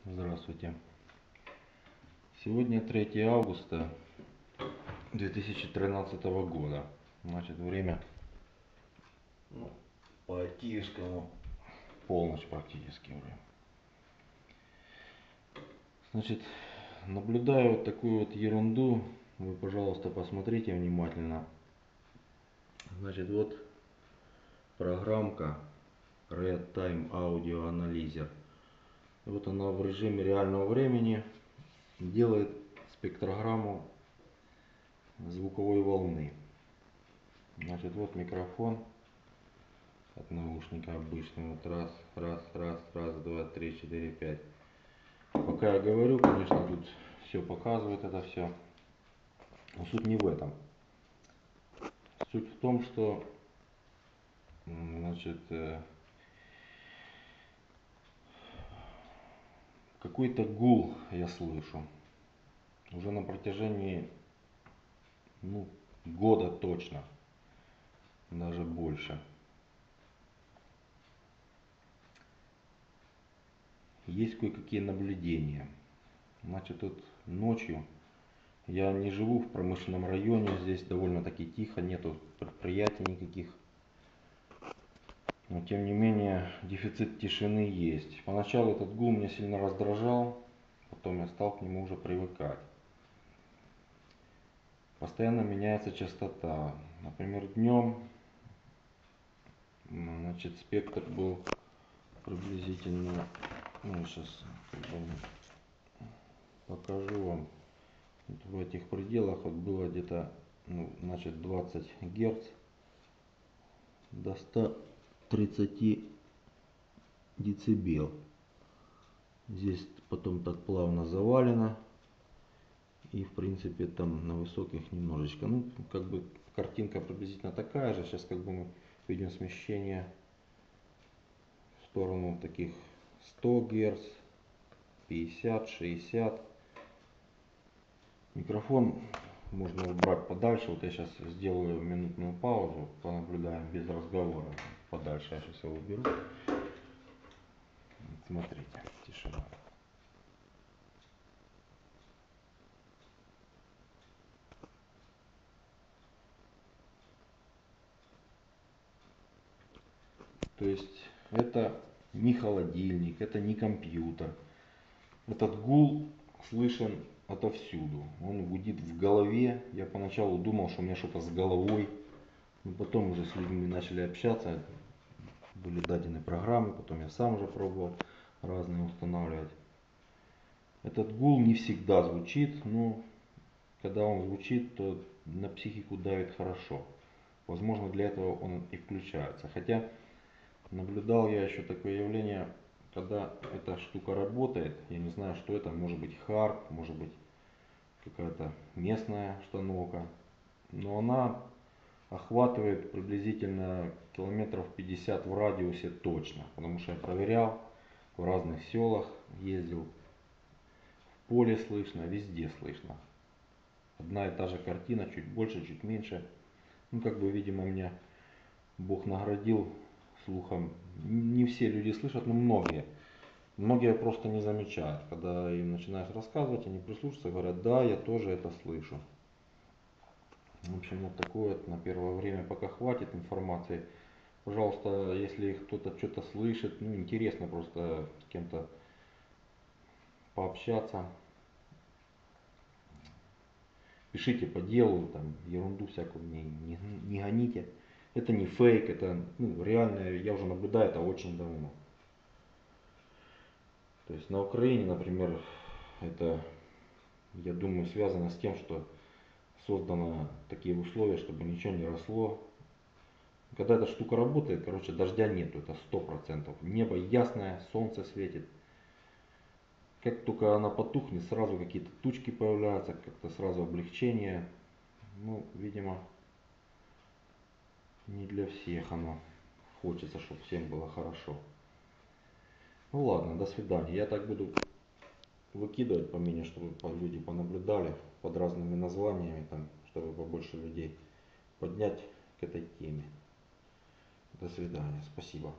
Здравствуйте. Сегодня 3 августа 2013 года. Значит, время по киевскому полночь практически уже. Значит, наблюдаю вот такую вот ерунду. Вы, пожалуйста, посмотрите внимательно. Значит, вот программка Red Time Audio Analyzer. Вот она в режиме реального времени делает спектрограмму звуковой волны. Значит, вот микрофон от наушника обычный. Вот раз, два, три, четыре, пять. Пока я говорю, конечно, тут все показывает это все. Но суть не в этом. Суть в том, что значит, какой-то гул я слышу. Уже на протяжении года точно. Даже больше. Есть кое-какие наблюдения. Значит, вот ночью я не живу в промышленном районе, здесь довольно-таки тихо, нету предприятий никаких. Но тем не менее дефицит тишины есть. Поначалу этот гул меня сильно раздражал, потом я стал к нему уже привыкать. Постоянно меняется частота. Например, днем значит, спектр был приблизительно, сейчас покажу вам, вот в этих пределах вот было где-то значит 20 Гц до 130 децибел. Здесь потом так плавно завалено, и в принципе там на высоких немножечко, как бы картинка приблизительно такая же. Сейчас как бы мы видим смещение в сторону таких 100 Гц, 50, 60. Микрофон можно убрать подальше. Вот я сейчас сделаю минутную паузу, понаблюдаем без разговора. Подальше я сейчас его уберу. Смотрите, тишина. То есть это не холодильник, это не компьютер. Этот гул слышен отовсюду. Он гудит в голове. Я поначалу думал, что у меня что-то с головой. Но потом уже с людьми начали общаться. Были дадены программы, потом я сам уже пробовал разные устанавливать. Этот гул не всегда звучит, но когда он звучит, то на психику давит хорошо. Возможно, для этого он и включается. Хотя наблюдал я еще такое явление, когда эта штука работает. Я не знаю, что это. Может быть харп, может быть какая-то местная установка. Но она охватывает приблизительно километров 50 в радиусе точно. Потому что я проверял, в разных селах ездил. В поле слышно, везде слышно. Одна и та же картина, чуть больше, чуть меньше. Как бы, видимо, меня Бог наградил слухом. Не все люди слышат, но многие. Многие просто не замечают. Когда им начинаешь рассказывать, они прислушиваются и говорят: да, я тоже это слышу. В общем, вот такое вот на первое время пока хватит информации. Пожалуйста, если кто-то что-то слышит, интересно просто с кем-то пообщаться. Пишите по делу, там ерунду всякую не гоните. Это не фейк, это реально, я уже наблюдаю это очень давно. То есть на Украине, например, это, я думаю, связано с тем, что созданы такие условия, чтобы ничего не росло. Когда эта штука работает, короче, дождя нету, это 100%. Небо ясное, солнце светит. Как только она потухнет, сразу какие-то тучки появляются, как-то сразу облегчение. Видимо, не для всех оно. Хочется, чтобы всем было хорошо. Ладно, до свидания. Я так буду выкидывать по мне, чтобы люди понаблюдали под разными названиями, чтобы побольше людей поднять к этой теме. До свидания. Спасибо.